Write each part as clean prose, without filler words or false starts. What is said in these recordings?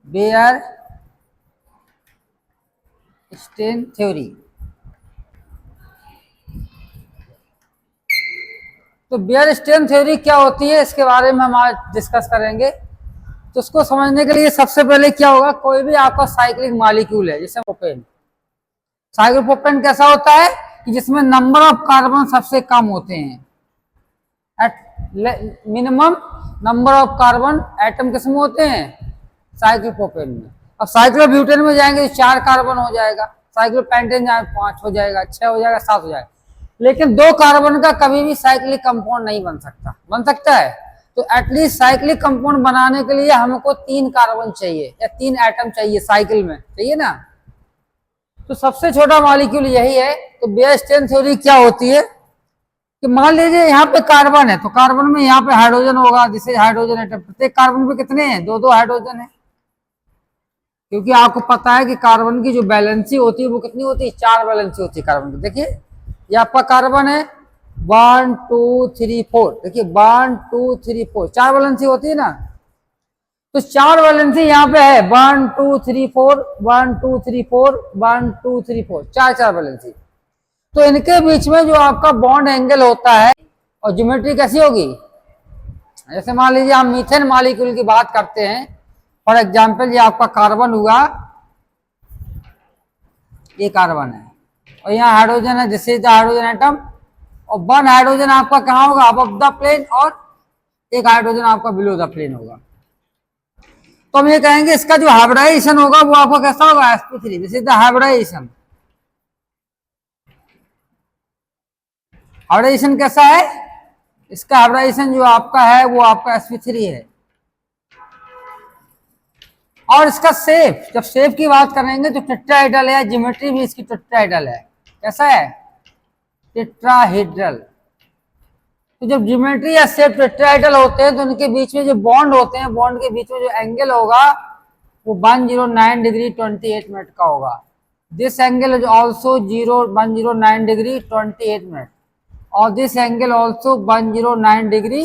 Bear strain theory. तो Baeyer strain theory क्या होती है इसके बारे में हम आज डिस्कस करेंगे। तो उसको समझने के लिए सबसे पहले क्या होगा, कोई भी आपका साइक्लिक मॉलिक्यूल है जैसे प्रोपेन। साइक्लोप्रोपेन कैसा होता है कि जिसमें नंबर ऑफ कार्बन सबसे कम होते हैं, at minimum number of carbon atom किसमें होते हैं, साइक्लोप्रोपेन में। अब साइक्लोब्यूटेन में जाएंगे तो 4 कार्बन हो जाएगा, साइक्लोपेंटेन जाए 5 हो जाएगा, 6 हो जाएगा, 7 हो जाएगा। लेकिन 2 कार्बन का कभी भी साइक्लिक कंपाउंड नहीं बन सकता। बन सकता है तो एटलीस्ट साइक्लिक कंपाउंड बनाने के लिए हमको 3 कार्बन चाहिए या 3 एटम चाहिए, साइकिल में चाहिए ना। तो सबसे छोटा मॉलिक्यूल यही है। तो बेयर स्टेन थ्योरी क्या होती है कि मान लीजिए यहाँ पे कार्बन है तो कार्बन में यहाँ पे हाइड्रोजन होगा, जिसे हाइड्रोजन एटम। प्रत्येक कार्बन पे कितने हैं, 2-2 हाइड्रोजन है। क्योंकि आपको पता है कि कार्बन की जो बैलेंसी होती है वो कितनी होती है, 4 बैलेंसी होती है कार्बन की। देखिए ये आपका कार्बन है 1 2 3 4, देखिए 1 2 3 4 4 बैलेंसी होती है ना। तो 4 वैलेंसी यहाँ पे है 1 2 3 4 1 2 3 4 1 2 3 4, 4 वैलेंसी। तो इनके बीच में जो आपका बॉन्ड एंगल होता है और ज्योमेट्री कैसी होगी, जैसे मान लीजिए हम मीथेन मॉलिक्यूल की बात करते हैं। फॉर एग्जांपल ये आपका कार्बन हुआ, ये कार्बन है और यहाँ हाइड्रोजन है, this is the hydrogen atom. और 1 हाइड्रोजन आपका कहाँ होगा, अबव द प्लेन, और 1 हाइड्रोजन आपका बिलो द प्लेन होगा। तो हम ये कहेंगे इसका जो हाइब्रिडाइजेशन होगा वो आपका कैसा होगा, sp3। This is the hybridization. Hybridization कैसा है, इसका हाइब्रिडाइजेशन जो आपका है वो आपका sp3 है। और इसका शेप, जब शेप की बात करेंगे तो टेट्राहेड्रल है, ज्योमेट्री भी इसकी टेट्राहेड्रल है। कैसा है, टेट्राहेड्रल। तो जब ज्योमेट्री या शेप टेट्राहेड्रल होते हैं तो उनके बीच में जो बॉन्ड होते हैं, बॉन्ड के बीच में जो एंगल होगा वो 109 डिग्री 28 मिनट का होगा। This angle is also 109 degree 28 minute, और this angle also 109 degree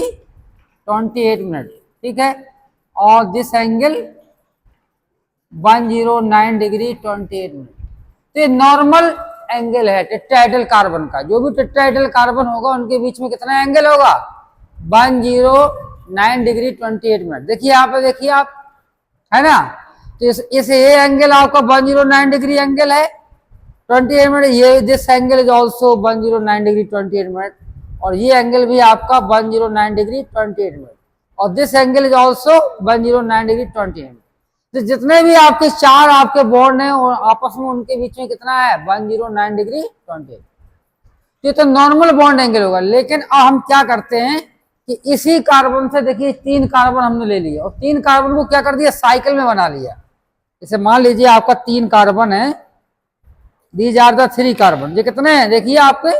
28 minute, ठीक है। और दिस एंगल 109 डिग्री 28 मिनट। तो ये नॉर्मल एंगल है टेट्राहेड्रल कार्बन का। जो भी टेट्राहेड्रल कार्बन होगा उनके बीच में कितना एंगल होगा, 109 डिग्री 28 मिनट। देखिए यहाँ पे, देखिए आप, है ना। तो इस ये एंगल आपका 109 डिग्री एंगल है 28 मिनट। ये this angle is also 109 degree 28 minute, और ये एंगल भी आपका 109 डिग्री 28 मिनट, और this angle is also 109 degree 28 minute. तो जितने भी आपके 4 आपके बॉन्ड हैं और आपस में उनके बीच में कितना है, 109 डिग्री 28। ये तो नॉर्मल बॉन्ड एंगल होगा। लेकिन अब हम क्या करते हैं कि इसी कार्बन से, देखिए 3 कार्बन हमने ले लिए और 3 कार्बन को क्या कर दिया, साइकिल में बना लिया। जैसे मान लीजिए आपका 3 कार्बन है, दीज आर द 3 कार्बन। ये कितने हैं, देखिए आपके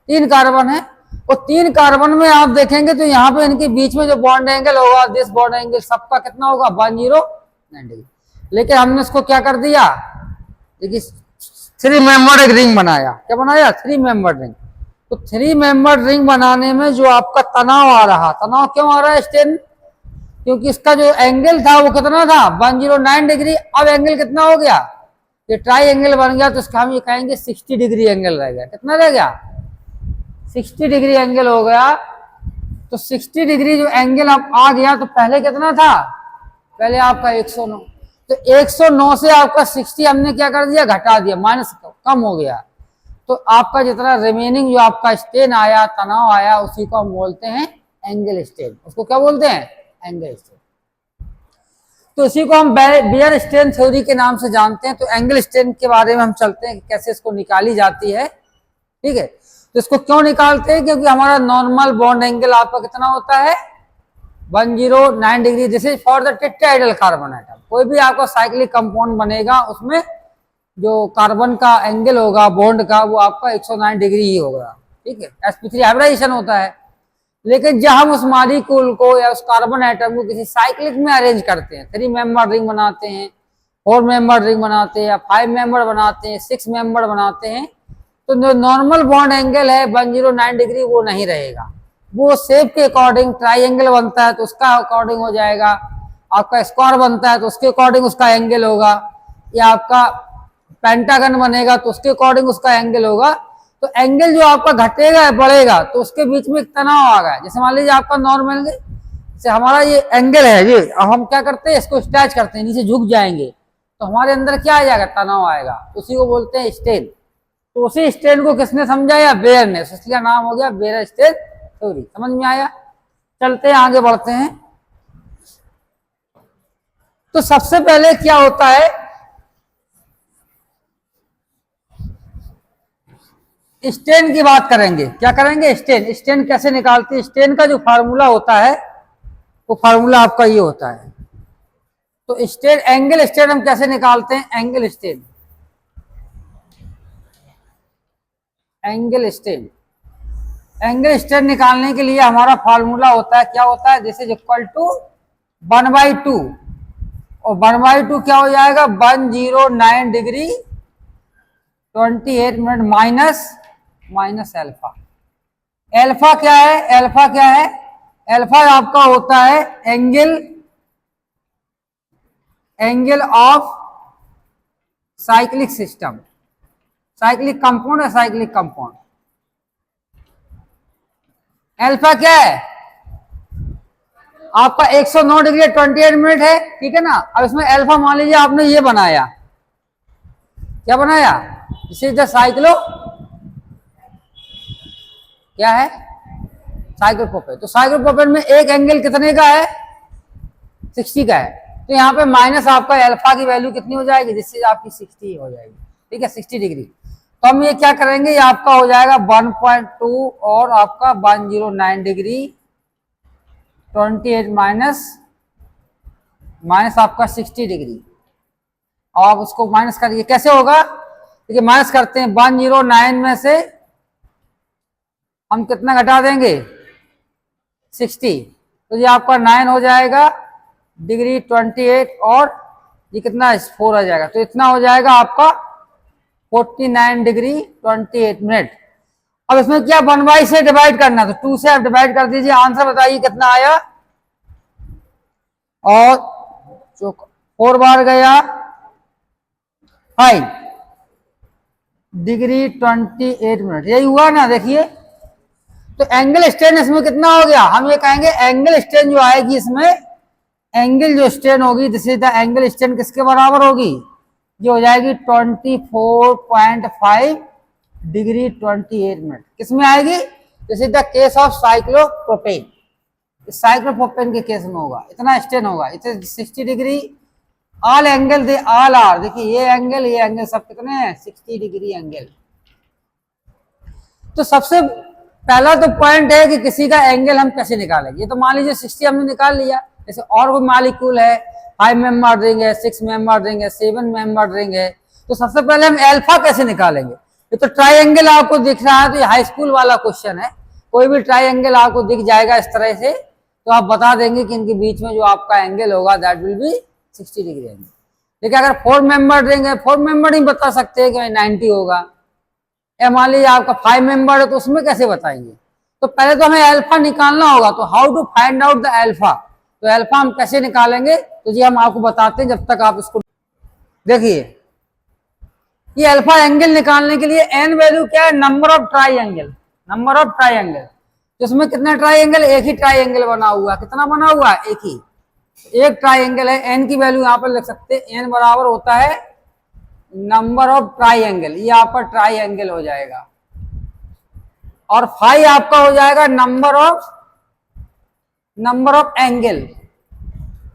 3 कार्बन है, और 3 कार्बन में आप देखेंगे तो यहाँ पे इनके बीच में जो बॉन्ड एंगल होगा, दिस बॉन्ड एंगल सबका कितना होगा, 109 डिग्री। लेकिन हमने इसको क्या कर दिया, देखिए 3 मेंबर्ड रिंग बनाया। क्या बनाया, 3 मेंबर्ड रिंग। तो 3 मेंबर्ड रिंग बनाने में जो आपका तनाव आ रहा, तनाव क्यों आ रहा है स्टेन, क्योंकि इसका जो एंगल था वो कितना था, 109 डिग्री। अब एंगल कितना हो गया, ये ट्राई एंगल बन गया, तो इसका हम ये कहेंगे 60 डिग्री एंगल रह गया। कितना रह गया, 60 डिग्री एंगल हो गया। तो 60 डिग्री जो एंगल अब आ गया, तो पहले कितना था, पहले आपका 109। तो 109 से आपका 60 हमने क्या कर दिया, घटा दिया, माइनस, कम हो गया। तो आपका जितना रिमेनिंग जो आपका स्टेन आया, तनाव आया, उसी को हम बोलते हैं एंगल स्टेन। उसको क्या बोलते हैं, एंगल स्टेन। तो इसी को हम बेयर स्टेन थ्योरी के नाम से जानते हैं। तो एंगल स्टेन के बारे में हम चलते हैं कि कैसे इसको निकाली जाती है, ठीक है। तो इसको क्यों निकालते हैं, क्योंकि हमारा नॉर्मल बॉन्ड एंगल आपका कितना होता है, 109 degree. This is for the tetrahedral carbon atom. कोई भी आपका साइक्लिक कंपाउंड बनेगा उसमें जो कार्बन का एंगल होगा बॉन्ड का, वो आपका 109 डिग्री ही होगा, ठीक है। sp3 हाइब्रिडाइजेशन होता है। लेकिन जब हम उस मॉलिक्यूल को या उस कार्बन एटम को किसी साइक्लिक में अरेंज करते हैं, 3 मेंबर रिंग बनाते हैं, 4 मेंबर रिंग बनाते हैं, या 5 मेंबर बनाते हैं, 6 मेंबर बनाते हैं, तो जो नॉर्मल बॉन्ड एंगल है 109 डिग्री वो नहीं रहेगा। वो शेप के अकॉर्डिंग ट्राइंगल बनता है तो उसका अकॉर्डिंग हो जाएगा। आपका स्क्वायर बनता है तो उसके अकॉर्डिंग उसका एंगल होगा, या आपका पेंटागन बनेगा तो उसके अकॉर्डिंग उसका एंगल होगा। तो एंगल जो आपका घटेगा या बढ़ेगा तो उसके बीच में एक तनाव आ गया। जैसे मान लीजिए आपका नॉर्मल, जैसे हमारा ये एंगल है ये, अब हम क्या करते हैं इसको स्ट्रेच करते हैं, नीचे झुक जाएंगे तो हमारे अंदर क्या आ जाएगा, तनाव आएगा, उसी को बोलते हैं स्ट्रेन। तो उसी स्ट्रेन को किसने समझाया, बेयर ने, इसलिए नाम हो गया बेयर स्ट्रेन थ्योरी। समझ में आया? चलते हैं आगे बढ़ते हैं। तो सबसे पहले क्या होता है, स्ट्रेन की बात करेंगे। क्या करेंगे, स्ट्रेन। स्ट्रेन कैसे निकालते हैं, स्ट्रेन का जो फार्मूला होता है वो फार्मूला आपका ये होता है। तो स्ट्रेन, एंगल स्ट्रेन हम कैसे निकालते हैं, angle strain, angle strain. Angle strain निकालने के लिए हमारा फार्मूला होता है, क्या होता है, दिस इज इक्वल टू 1/2, और 1/2 क्या हो जाएगा, 109 degree 28 minute minus alpha. Alpha क्या है, एल्फा क्या है, एल्फा आपका होता है angle of cyclic system, cyclic compound है, साइक्लिक कंपाउंड। एल्फा क्या है आपका 109 डिग्री 28 मिनट है, ठीक है ना। अब इसमें एल्फा मान लीजिए आपने ये बनाया, क्या बनाया, दिस इज द साइक्लो, क्या है, साइक्लोप्रोपेन। तो साइक्लोप्रोपेन में एक एंगल कितने का है, 60 का है। तो यहाँ पे माइनस आपका एल्फा की वैल्यू कितनी हो जाएगी, जिससे आपकी 60 हो जाएगी, ठीक है, 60 डिग्री। तो हम ये क्या करेंगे, ये आपका हो जाएगा 1.2 और आपका 109 डिग्री 28 माइनस आपका 60 डिग्री। और उसको माइनस करिए, कैसे होगा, देखिए माइनस करते हैं, 109 में से हम कितना घटा देंगे, 60, तो ये आपका 9 हो जाएगा डिग्री 28, और ये कितना 4 आ जाएगा, तो इतना हो जाएगा आपका 49 डिग्री 28 मिनट। अब इसमें क्या 1/2 से डिवाइड करना, तो 2 से आप डिवाइड कर दीजिए, आंसर बताइए कितना आया, और जो 4 बार गया 5 डिग्री 28 मिनट, यही हुआ ना, देखिए। तो एंगल स्ट्रेन इसमें कितना हो गया, हम ये कहेंगे एंगल स्ट्रेन जो आएगी इसमें, एंगल जो स्ट्रेन होगी, this is the angle strain, किसके बराबर होगी, ये हो जाएगी 24.5 डिग्री 28 मिनट। किसमें आएगी, this is the case of cyclopropane, cyclopropane के केस में होगा, इतना स्ट्रेन होगा, इसे 60 degree, all angle they all are, देखिए ये एंगल सब कितने हैं, 60 डिग्री एंगल। तो सबसे पहला तो पॉइंट है कि किसी का एंगल हम कैसे निकालेंगे। तो मान लीजिए 60 हमने निकाल लिया, जैसे और कोई मॉलिक्यूल है, 5 मेंबर रिंग है, 6 मेंबर रिंग है, 7 मेंबर रिंग है, तो सबसे पहले हम अल्फा कैसे निकालेंगे। ये तो ट्राइंगल आपको दिख रहा है, तो ये हाई स्कूल वाला क्वेश्चन है, कोई भी ट्राइंगल आपको दिख जाएगा इस तरह से, तो आप बता देंगे कि इनके बीच में जो आपका एंगल होगा that will be 60 degree angle. लेकिन अगर 4 मेंबर रिंग है, 4 मेंबर नहीं बता सकते कि 90 होगा, या मान लीजिए आपका 5 मेंबर है, तो उसमें कैसे बताएंगे। तो पहले तो हमें अल्फा निकालना होगा, तो how to find out the alpha, तो अल्फा हम कैसे निकालेंगे, तो जी हम आपको बताते हैं, जब तक आप इसको देखिए। ये अल्फा एंगल निकालने के लिए एन वैल्यू क्या है, number of triangle, number of triangle. तो इसमें कितना ट्राइंगल, एक ही ट्राइंगल बना हुआ, कितना बना हुआ, एक ही, एक ट्राइंगल है। एन की वैल्यू यहाँ पर लिख सकते हैं, एन बराबर होता है नंबर ऑफ ट्राइंगल, ये आपका ट्राइंगल हो जाएगा, और फाइव आपका हो जाएगा number of angle,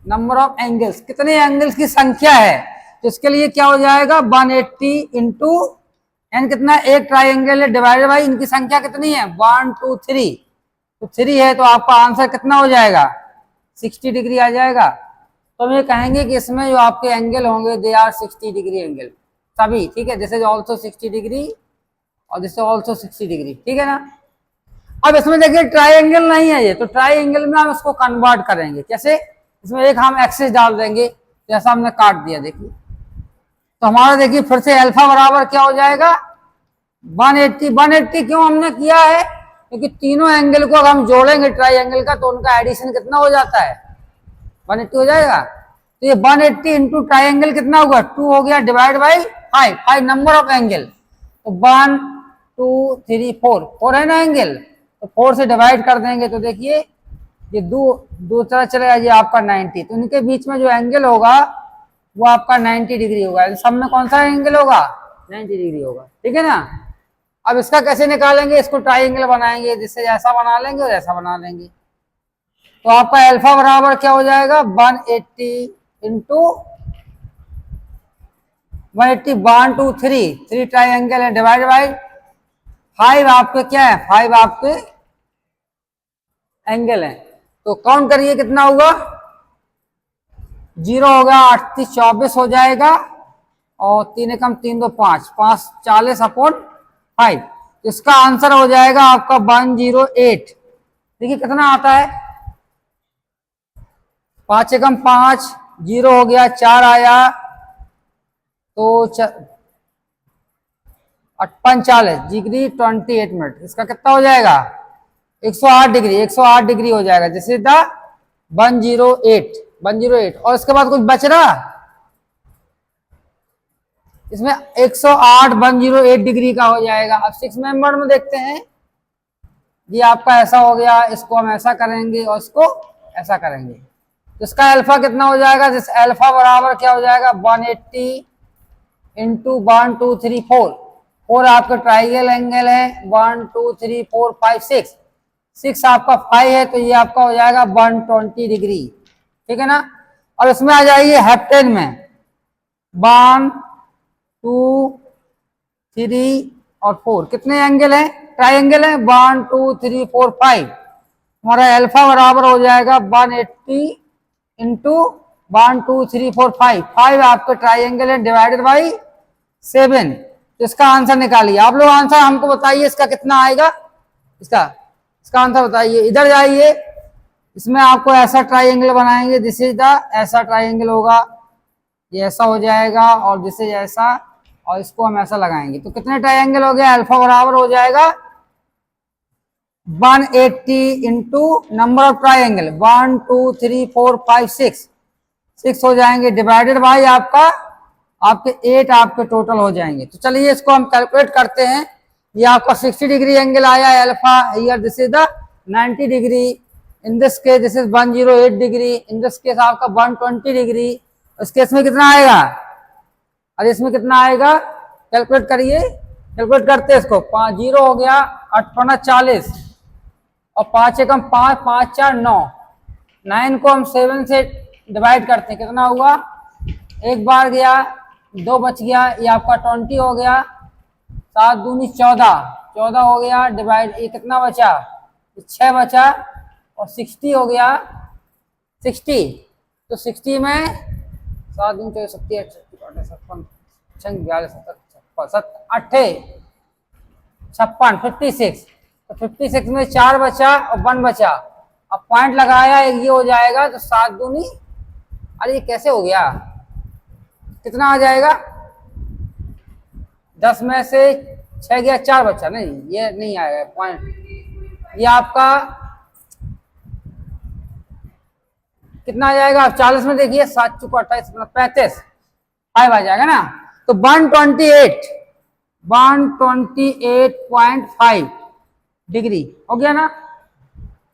number of angles, कितने एंगल्स की संख्या है। तो इसके लिए क्या हो जाएगा, 180 इंटू एन, कितना, एक ट्राइंगल है, डिवाइडेड बाई इनकी संख्या कितनी है, 1 2 3, तो 3 है, तो आपका आंसर कितना हो जाएगा, 60 डिग्री आ जाएगा। तो हम ये कहेंगे कि इसमें जो आपके एंगल होंगे दे आर 60 डिग्री एंगल सभी, ठीक है, दिस इज ऑल्सो 60 डिग्री और दिस इज ऑल्सो 60 डिग्री, ठीक है ना। अब इसमें देखिए ट्राइंगल नहीं है ये, तो ट्राइंगल में हम इसको कन्वर्ट करेंगे, कैसे, इसमें एक हम एक्सिस डाल देंगे, जैसा हमने काट दिया, देखिए। तो हमारा देखिए फिर से अल्फा बराबर क्या हो जाएगा, 180। 180 क्यों हमने किया है, क्योंकि तीनों एंगल को अगर हम जोड़ेंगे ट्राइंगल का, तो उनका एडिशन कितना हो जाता है, 180 हो जाएगा। तो ये 180 इंटू ट्राइंगल कितना होगा, 2 हो गया divide by 5, 5 number of angle. तो 1 2 3 4 है ना एंगल, तो 4 से डिवाइड कर देंगे तो देखिए ये दो तरह चलेगा, ये आपका 90। तो इनके बीच में जो एंगल होगा वो आपका 90 डिग्री होगा। सब में कौन सा एंगल होगा, 90 डिग्री होगा, ठीक है ना। अब इसका कैसे निकालेंगे, इसको ट्राइंगल बनाएंगे, जिससे ऐसा बना लेंगे और ऐसा बना लेंगे। तो आपका अल्फा बराबर क्या हो जाएगा, 180 इंटू 180 1 2 3 ट्राइंगल है, डिवाइड बाई 5 आपके क्या है, 5 आपके एंगल है। तो काउंट करिए कितना होगा, 0 होगा, 8 3 24 हो जाएगा, और 3 एकम 3 2 5 5 40 अपॉन 5। तो इसका आंसर हो जाएगा आपका 108। देखिए कितना आता है, 5 एकम 5, 0 हो गया, 4 आया, तो 45 डिग्री 28 मिनट। इसका कितना हो जाएगा, 108 डिग्री, 108 डिग्री हो जाएगा। This is the 108। और इसके बाद कुछ बच रहा इसमें, 108 108 डिग्री का हो जाएगा। अब 6 मेंबर में देखते हैं, ये आपका ऐसा हो गया, इसको हम ऐसा करेंगे और इसको ऐसा करेंगे। तो इसका अल्फा कितना हो जाएगा, जिस अल्फा बराबर क्या हो जाएगा, 180 इंटू 1 2 3 4 आपका ट्राइंगल एंगल है, 1 2 3 4 5 6 आपका 5 है, तो ये आपका हो जाएगा 120 डिग्री, ठीक है ना। और इसमें आ जाइए हेप्टेन में, 1 2 3 और 4 कितने एंगल है, ट्राइंगल है, 1 2 3 4 5। हमारा अल्फा बराबर हो जाएगा 180 इंटू 1 2 3 4 5 आपके ट्राइंगल है, डिवाइडेड बाई 7। तो इसका आंसर निकालिए आप लोग, आंसर हमको बताइए इसका कितना आएगा, इसका आंसर बताइए। इधर जाइए, इसमें आपको ऐसा ट्राइंगल बनाएंगे, दिस इज द ऐसा ट्राइंगल होगा, ये ऐसा हो जाएगा, और दिस इज ऐसा, और इसको हम ऐसा लगाएंगे। तो कितने ट्राइंगल हो गया, अल्फा बराबर हो जाएगा 180 इंटू नंबर ऑफ ट्राइंगल 1 2 3 4 5 6 हो जाएंगे, डिवाइडेड बाई आपके 8 आपके टोटल हो जाएंगे। तो चलिए इसको हम कैलकुलेट करते हैं। ये आपका 60 डिग्री एंगल आया है alpha, here this is the 90 degree, in this case this is 108 degree, in this case आपका 120 डिग्री। इस केस में कितना आएगा, और इसमें कितना आएगा, कैलकुलेट करिए, कैलकुलेट करते हैं इसको। 5 0 हो गया, 8 5 40, और 5 एकम 5 5 4 9, 9 को हम 7 से डिवाइड करते हैं, कितना हुआ, एक बार गया, 2 बच गया, ये आपका 20 हो गया, 7 दूनी 14 हो गया, डिवाइड, ये कितना बचा, 6 बचा, और 60 हो गया, 60। तो 60 में 7 दूनी 40 56 56 तो 56 में 4 बचा और 1 बचा। अब पॉइंट लगाया, एक ये हो जाएगा, तो 7 दूनी, अरे ये कैसे हो गया, कितना आ जाएगा, 10 में से 6 गया, 4 बचा, नहीं ये नहीं आएगा पॉइंट, ये आपका कितना आ जाएगा, आप 40 में देखिए, 7 चुका 28 35 5 आ जाएगा ना। तो 128.5 डिग्री हो गया ना,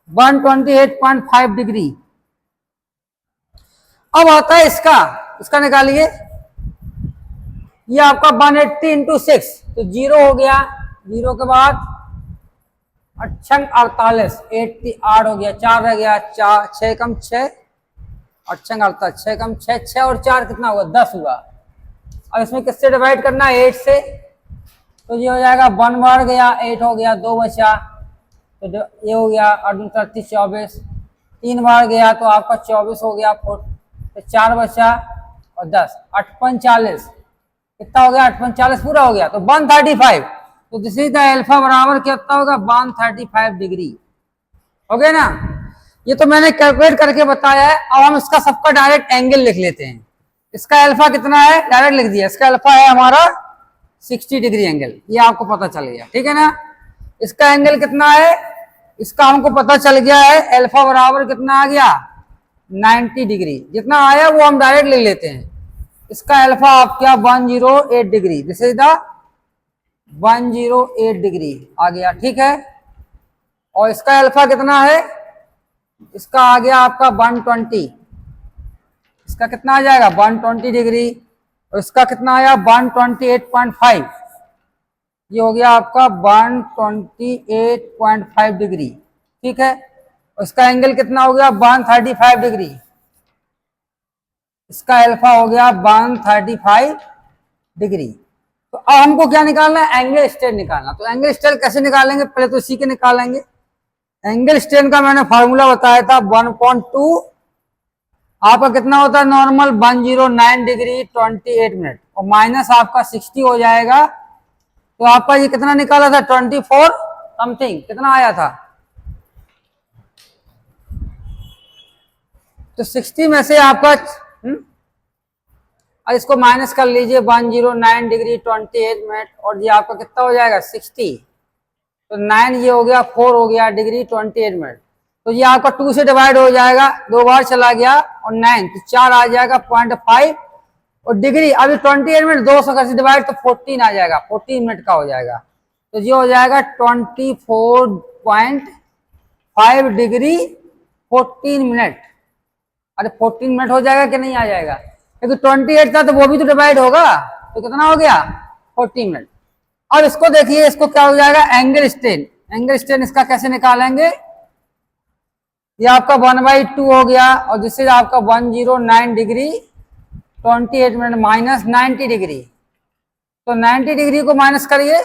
128.5 डिग्री। अब आता है इसका निकालिए, ये आपका 180 इंटू 6, तो 0 हो गया, 0 के बाद 8 48 8 हो गया, 4 रह गया, 4 6 कम 6 8 48 6 कम 6 6 और 4 कितना हुआ, 10 हुआ। अब इसमें किससे डिवाइड करना है, 8 से, तो ये हो जाएगा 1 बढ़ गया, 8 हो गया, 2 बचा, तो ये हो गया 8 38 24, 3 बढ़ गया तो आपका 24 हो गया, तो 4 बचा और 10 8 45 कितना हो गया, 8 45 पूरा हो गया, तो 135। तो दिस इज द अल्फा बराबर कितना होगा, 135 डिग्री हो गया ना। ये तो मैंने कैलकुलेट करके बताया है। अब हम इसका सबका डायरेक्ट एंगल लिख लेते हैं। इसका अल्फा कितना है, डायरेक्ट लिख दिया, इसका अल्फा है हमारा 60 डिग्री एंगल, ये आपको पता चल गया, ठीक है ना। इसका एंगल कितना है, इसका हमको पता चल गया है, अल्फा बराबर कितना आ गया, 90 डिग्री। जितना आया वो हम डायरेक्ट ले लेते हैं। इसका अल्फा आप क्या 108 degree, this is the 108 degree आ गया, ठीक है। और इसका अल्फा कितना है, इसका आ गया आपका 120, इसका कितना आ जाएगा 120 डिग्री, और इसका कितना आया 128.5, ये हो गया आपका 128.5 डिग्री, ठीक है। और इसका एंगल कितना हो गया 135 डिग्री, इसका अल्फा हो गया 135 डिग्री। तो अब हमको क्या निकालना है, एंगल स्ट्रेन निकालना। तो एंगल स्ट्रेन कैसे निकालेंगे, पहले तो इसी के निकालेंगे। एंगल स्ट्रेन का मैंने फार्मूला बताया था 1.2, आपका कितना होता है नॉर्मल 109 डिग्री 28 मिनट, और माइनस आपका 60 हो जाएगा। तो आपका ये कितना निकाला था 24 समथिंग, कितना आया था। तो 60 में से आपका अब इसको माइनस कर लीजिए 109 डिग्री 28 मिनट, और ये आपका कितना हो जाएगा 60, तो 9 ये हो गया 4 हो गया डिग्री 28 मिनट। तो ये आपका 2 से डिवाइड हो जाएगा, 2 बार चला गया, और 9 तो 4 आ जाएगा 0.5, और डिग्री अभी 28 मिनट 2 से डिवाइड तो 14 आ जाएगा, 14 मिनट का हो जाएगा। तो ये हो जाएगा 24.5 डिग्री 14 मिनट। अरे 14 मिनट हो जाएगा कि नहीं आ जाएगा, क्योंकि 28 था तो वो भी तो डिवाइड होगा, तो कितना हो गया 14 मिनट। अब इसको देखिए, इसको क्या हो जाएगा एंगल स्ट्रेन। एंगल स्ट्रेन इसका कैसे निकालेंगे, ये आपका 1/2 हो गया, और जिससे आपका 109 डिग्री 28 मिनट माइनस 90 डिग्री। तो 90 डिग्री को माइनस करिए,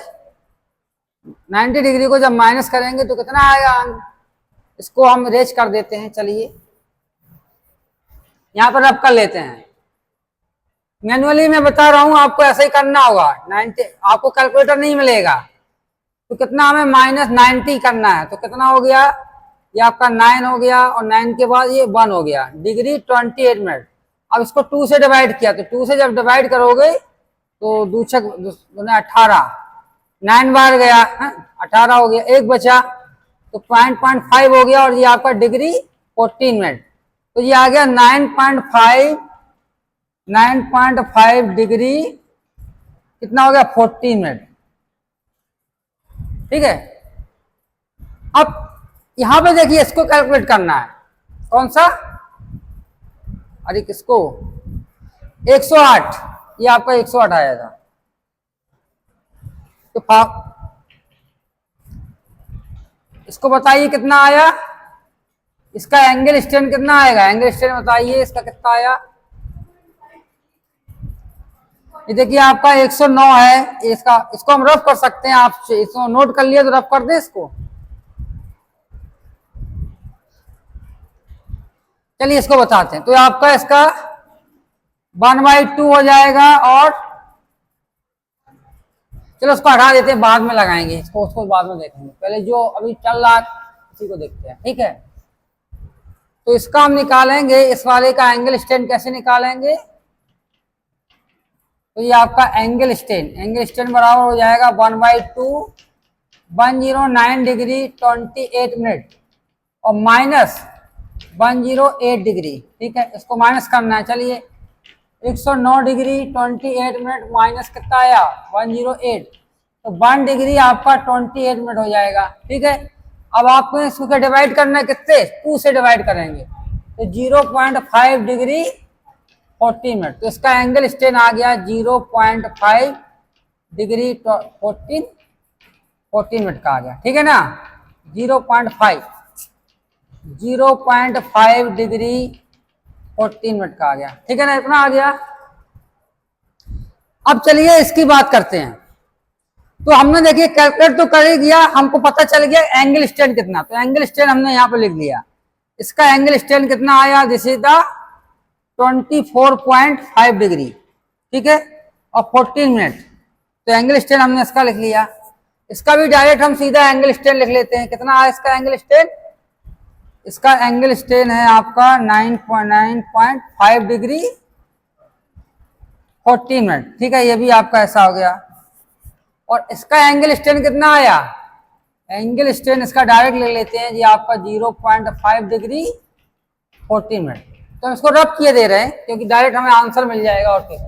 90 डिग्री को जब माइनस करेंगे तो कितना आएगा, इसको हम रेज कर देते हैं। चलिए यहां पर रब कर लेते हैं, मैनुअली मैं बता रहा हूं, आपको ऐसा ही करना होगा। 90 आपको कैलकुलेटर नहीं मिलेगा, तो कितना हमें माइनस 90 करना है। तो कितना हो गया, ये आपका 9 हो गया, और 9 के बाद ये 1 हो गया डिग्री 28 मिनट। अब इसको 2 से डिवाइड किया, तो 2 से जब डिवाइड करोगे तो 2 छक 18, 9 बार गया 18 हो गया, 1 बचा, तो 0.5 हो गया, और ये आपका डिग्री 14 मिनट। तो ये आ गया 9.5 डिग्री कितना हो गया 14 मिनट, ठीक है। अब यहां पे देखिए, इसको कैलकुलेट करना है, कौन सा, अरे किसको 108, ये आपका 108 आया था। तो इसको बताइए कितना आया, इसका एंगल स्ट्रेन कितना आएगा, एंगल स्ट्रेन बताइए इसका कितना आया। ये देखिए आपका 109 है, इसको हम रफ कर सकते हैं, आप इसको नोट कर लिया तो रफ कर दे इसको। चलिए इसको बताते हैं। तो आपका इसका 1/2 हो जाएगा, और चलो उसको हटा देते हैं, बाद में लगाएंगे इसको, उसको बाद में देखेंगे, पहले जो अभी चल रहा है उसी को देखते हैं, ठीक है। तो इसका हम निकालेंगे, इस वाले का एंगल स्ट्रेन कैसे निकालेंगे। तो ये आपका एंगल स्ट्रेन बराबर हो जाएगा 1/2 109 डिग्री 28 मिनट और माइनस 108 डिग्री, ठीक है। इसको माइनस करना है, चलिए 109 डिग्री 28 मिनट माइनस कितना आया 108, तो 1 डिग्री आपका 28 मिनट हो जाएगा, ठीक है। अब आपको इसको डिवाइड करना है, कितने 2 से डिवाइड करेंगे, तो 0.5 डिग्री 40 मिनट। तो इसका एंगल स्ट्रेन आ गया 0.5 डिग्री 14 मिनट का आ गया, ठीक है ना। 0.5 डिग्री 14 मिनट का आ गया, ठीक है ना, इतना आ गया। अब चलिए इसकी बात करते हैं। तो हमने देखिए कैलकुलेट तो कर ही दिया, हमको पता चल गया एंगल स्ट्रेन कितना, तो एंगल स्ट्रेन हमने यहाँ पे लिख लिया। इसका एंगल स्ट्रेन कितना आया, दिस इज द 24.5 डिग्री, ठीक है, और 14 मिनट। तो एंगल स्ट्रेन हमने इसका लिख लिया। इसका भी डायरेक्ट हम सीधा एंगल स्ट्रेन लिख लेते हैं। कितना है इसका एंगल स्ट्रेन, इसका एंगल स्ट्रेन है आपका 9.5 डिग्री 14 मिनट, ठीक है, ये भी आपका ऐसा हो गया। और इसका एंगल स्ट्रेन कितना आया, एंगल स्ट्रेन इसका डायरेक्ट ले लेते हैं जी, आपका 0.5 डिग्री 14 मिनट, तो हम इसको रब किए दे रहे हैं क्योंकि डायरेक्ट हमें आंसर मिल जाएगा। और फिर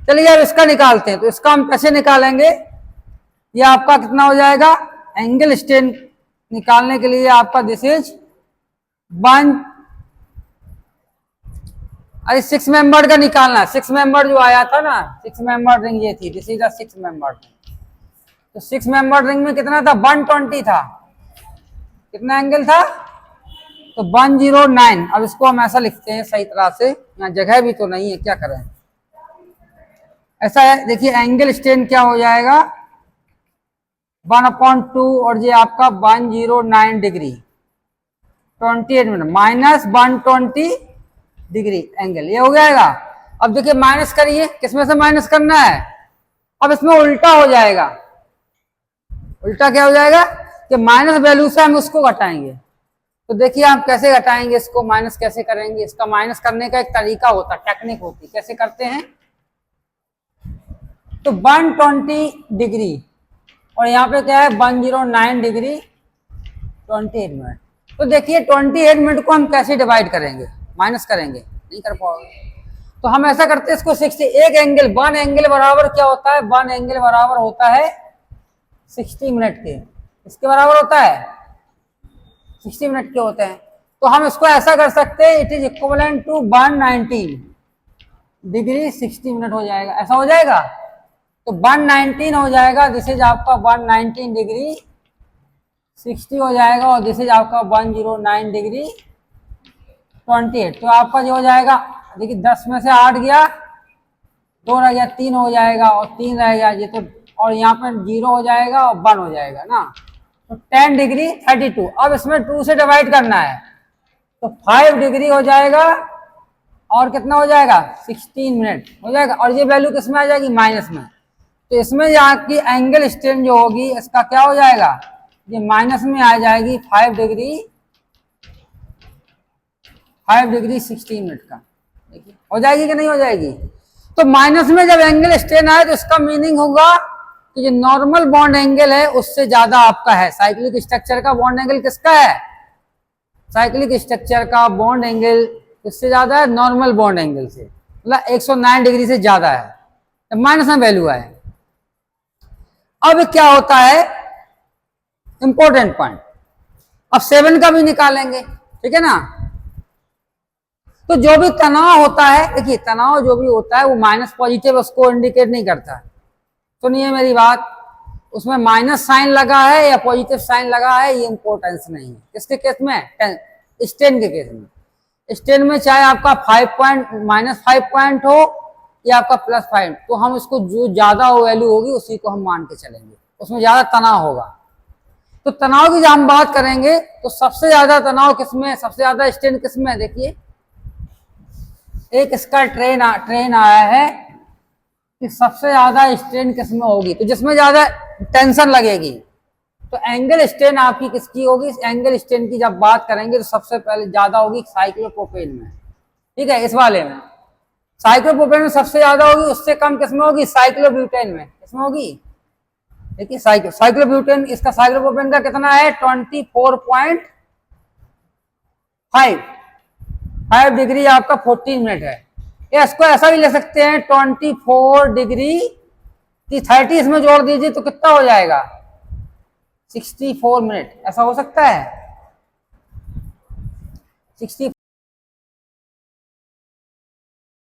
चलिए अब इसका निकालते हैं। तो इसका हम कैसे निकालेंगे, ये आपका कितना हो जाएगा, एंगल स्ट्रेन निकालने के लिए आपका दिस इज 1, अरे 6 मेंबर का निकालना है। 6 मेंबर जो आया था ना, 6 मेंबर रिंग ये थी, this is a 6 member ring. तो 6 मेंबर रिंग में कितना था, 120 था। कितना एंगल था, तो 109। अब इसको हम ऐसा लिखते हैं सही तरह से, यहाँ जगह भी तो नहीं है, क्या करें। ऐसा है, देखिए एंगल स्ट्रेन क्या हो जाएगा, 1/2 और ये आपका 109 degree 28 minute minus 120 degree angle, ये हो जाएगा। अब देखिए माइनस करिए, किसमें से माइनस करना है, अब इसमें उल्टा हो जाएगा। उल्टा क्या हो जाएगा कि माइनस वैल्यू से हम उसको घटाएंगे। तो देखिए आप कैसे घटाएंगे इसको, माइनस कैसे करेंगे। इसका माइनस करने का एक तरीका होता है, टेक्निक होती है। कैसे करते हैं, तो 120 डिग्री और यहाँ पे क्या है 109 डिग्री 28 मिनट। तो देखिए 28 मिनट को हम कैसे डिवाइड करेंगे, माइनस करेंगे, नहीं कर पाओगे। तो हम ऐसा करते हैं इसको 60, एक एंगल, 1 एंगल बराबर क्या होता है, 1 एंगल बराबर होता है 60 मिनट के। इसके बराबर होता है 60 मिनट के होते हैं। तो हम इसको ऐसा कर सकते हैं, it is equivalent to 119 degree 60 minute हो जाएगा। ऐसा हो जाएगा, तो 119 हो जाएगा, दिस इज आपका 119 डिग्री 60 हो जाएगा, और दिस इज आपका 109 डिग्री 28। तो आपका जो हो जाएगा, देखिए 10 में से 8 गया, 2 रह गया, 3 हो जाएगा, और 3 रह गया ये तो, और यहाँ पर 0 हो जाएगा और 1 हो जाएगा ना। तो 10 डिग्री 32। अब इसमें 2 से डिवाइड करना है, तो 5 डिग्री हो जाएगा, और कितना हो जाएगा 16 मिनट हो जाएगा। और ये वैल्यू किस में आ जाएगी, माइनस में। तो इसमें यहाँ की एंगल स्ट्रेन जो होगी इसका क्या हो जाएगा, ये माइनस में आ जाएगी 5 डिग्री 16 मिनट का। देखिए हो जाएगी कि नहीं हो जाएगी। तो माइनस में जब एंगल स्ट्रेन आए तो इसका मीनिंग होगा कि जो नॉर्मल बॉन्ड एंगल है उससे ज्यादा आपका है। साइक्लिक स्ट्रक्चर का बॉन्ड एंगल किसका है, साइक्लिक स्ट्रक्चर का बॉन्ड एंगल किससे ज्यादा है, नॉर्मल बॉन्ड एंगल से, मतलब 109 डिग्री से ज्यादा है। तो माइनस में वैल्यू है। अब क्या होता है, इंपॉर्टेंट पॉइंट, अब 7 का भी निकालेंगे, ठीक है ना। तो जो भी तनाव होता है, देखिए तनाव जो भी होता है वो माइनस पॉजिटिव उसको इंडिकेट नहीं करता। सुनिए मेरी बात, उसमें माइनस साइन लगा है या पॉजिटिव साइन लगा है ये इंपॉर्टेंस नहीं है। किसके केस में, स्ट्रेन के केस में। स्ट्रेन में चाहे आपका -5 पॉइंट हो या आपका +5, तो हम उसको जो ज्यादा वैल्यू होगी उसी को हम मान के चलेंगे, उसमें ज्यादा तनाव होगा। तो तनाव की जब हम बात करेंगे तो सबसे ज्यादा तनाव किसमें, सबसे ज्यादा स्ट्रेन किसमें, देखिए एक इसका ट्रेन आया है कि सबसे ज्यादा स्ट्रेन किसमें होगी, तो जिसमें ज्यादा टेंशन लगेगी। तो एंगल स्ट्रेन आपकी किसकी होगी, एंगल स्ट्रेन की जब बात करेंगे तो सबसे पहले ज्यादा होगी साइक्लोप्रोपेन में, ठीक है। इस वाले में साइक्लोप्रोपेन में सबसे ज्यादा होगी, उससे कम किसमें होगी, साइक्लोब्यूटेन में। किसमें होगी, देखिए साइक्लोब्यूटेन, इसका साइक्लोप्रोपेन का कितना है 24.5 डिग्री आपका 14 मिनट है। या इसको ऐसा भी ले सकते हैं 24 डिग्री 30 इसमें जोड़ दीजिए तो कितना हो जाएगा 64 मिनट। ऐसा हो सकता है 64